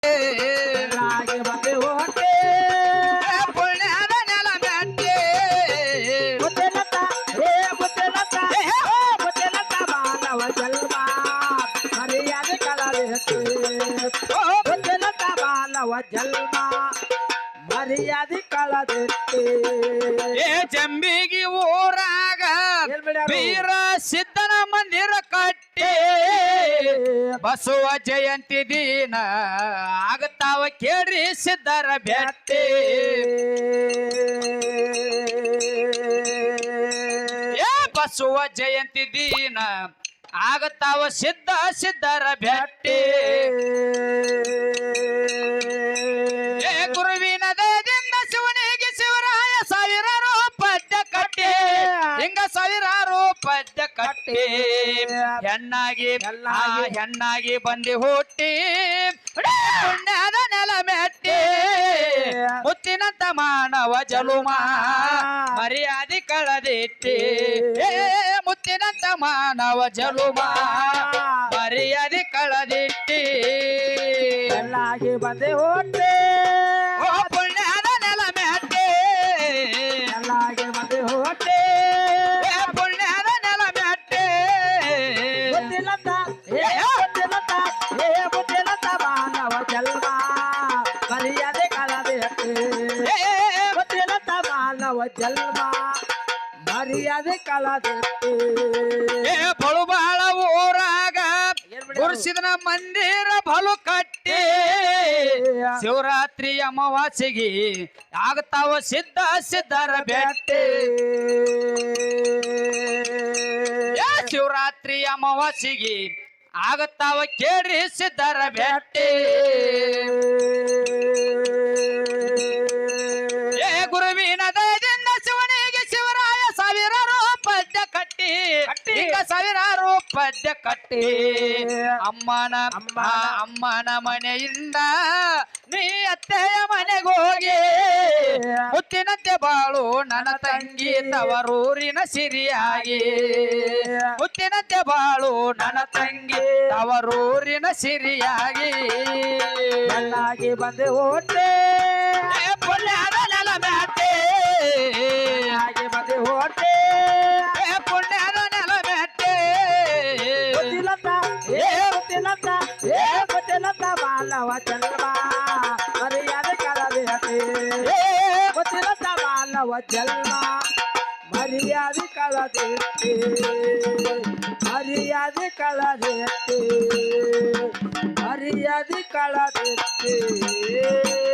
ಎಲ್ಲಾಗಿ ಬಂದೆ ಹೋಟೆ ಪುಣ್ಯದ ನೆಲ ಮೆಟ್ಟಿ ಮುದ್ದೆಲತ ಹೇ ಮುದ್ದೆಲತ ಮುದ್ದೆಲತ ಮಾನವ ಜನ್ಮ ಮರ್ಯಾದೆ ಕಳಬೇಕು ಮುದ್ದೆಲತ ಮಾನವ ಜನ್ಮ ಮರ್ಯಾದೆ ಕಳದೆತ್ತೆ ಜಂಬಿಗಿ ಊರಾಗ ವೀರ ಸಿದ್ದನ ಮಂದಿರ ಕಟ್ಟಿ ಬಸವ ಜಯಂತಿ ದಿನ ಆಗತಾವ ಕೇಳ್ರಿ ಸಿದ್ದರ ಭೇಟಿ ಬಸವ ಜಯಂತಿ ದಿನ ಆಗತಾವ ಸಿದ್ದರ ಭೇಟಿ ಗುರುವಿನ ದಯದಿಂದ ಶಿವನಿಗೆ ಶಿವರಾಯ ಸಾವಿರಾರು ಪದ್ಯ ಕಟ್ಟಿ ಹಿಂಗ ಸಾವಿರಾರು ಪದ್ಯ ಕಟ್ಟಿ ಹೆಣ್ಣಾಗಿ ಬಂದಿ ಹುಟ್ಟಿ ಪುಣ್ಯದ ನೆಲ ಮೆಟ್ಟಿ ಮುತ್ತಿನಂತ ಮಾನವ ಜಲುಮ ಮರ್ಯಾದೆ ಕಳದಿಟ್ಟಿ ಮುತ್ತಿನಂತ ಮಾನವ ಜಲುಮ ಮರ್ಯಾದೆ ಕಳದಿಟ್ಟಿ ಎಲ್ಲಾಗಿ ಬಂದೆ ಹೋಟೆ ಪುಣ್ಯದ ನೆಲ ಮೆಟ್ಟಿ ಎಲ್ಲಾಗಿ ಬಂದೆ ಹೋಟೆ ಪುಣ್ಯದ ನೆಲ ಮೆಟ್ಟಿ ಮುದ್ದೆಲತ ಹೇ ಮುದ್ದೆಲತ ಹೇ ಮುದ್ದೆಲತ ಮಾನವ ಜನ್ಮ ಮರ್ಯಾದೆ ಕಳದೆತ್ತೆ ಮುದ್ದೆಲತ ಮಾನವ ಜನ್ಮ ಮರ್ಯಾದೆ ಕಳದೆತ್ತೆ ಬಳುಬಾಳ ಊರಾಗ ಗುರುಸಿದನ ಮಂದಿರ ಬಲು ಕಟ್ಟಿ ಶಿವರಾತ್ರಿ ಅಮಾವಾಸ್ಯೆಗೆ ಆಗ್ತಾವ ಸಿದ್ದರ ಭೇಟಿ ಶಿವರಾತ್ರಿ ಅಮಾವಾಸ್ಯೆಗೆ ಆಗತಾವ ಕೇಳ್ರಿ ಸಿದ್ದರ ಭೇಟಿ ಗುರುವಿನ ದಯದಿಂದ ಶಿವನಿಗೆ ಶಿವರಾಯ ಸಾವಿರಾರು ಪದ್ಯ ಕಟ್ಟಿ ಈಗ ಸಾವಿರಾರು ಪದ್ಯ ಕಟ್ಟಿ ಅಮ್ಮನ ಮನೆಯಿಂದ ನೀ ಅತ್ತೆಯ ಮನೆಗೆ ಹೋಗಿ ಮುತ್ತಿನಂತೆ ಬಾಳು ನನ್ನ ತಂಗಿ ತವರೂರಿನ ಸಿರಿಯಾಗಿ ಮುತ್ತಿನಂತೆ ಬಾಳು ನನ್ನ ತಂಗಿ ತವರೂರಿನ ಸಿರಿಯಾಗಿ ಎಲ್ಲಾಗಿ ಬಂದೆ ಹೋಟೆ ಪುಣ್ಯದ ನೆಲ ಮೆಟ್ಟಿ ಹಾಗೆ ಬಂದೆ ಹೋಟೆ ಪುಣ್ಯದ ನೆಲ ಮೆಟ್ಟಿ ಮುದ್ದೆಲತ ಹೇ ಮುದ್ದೆಲತ ಹೇ ಮುದ್ದೆಲತ ಮಾನವ ಜನ್ಮ ಮರ್ಯಾದೆ ಕಳದೆತ್ತೆ ಮುದ್ದೆಲತ ಮಾನವ ಜನ್ಮ ಮರ್ಯಾದೆ ಕಳದೆತ್ತೆ ಮರ್ಯಾದೆ ಕಳದೆತ್ತೆ ಮರ್ಯಾದೆ ಕಳದೆತ್ತೆ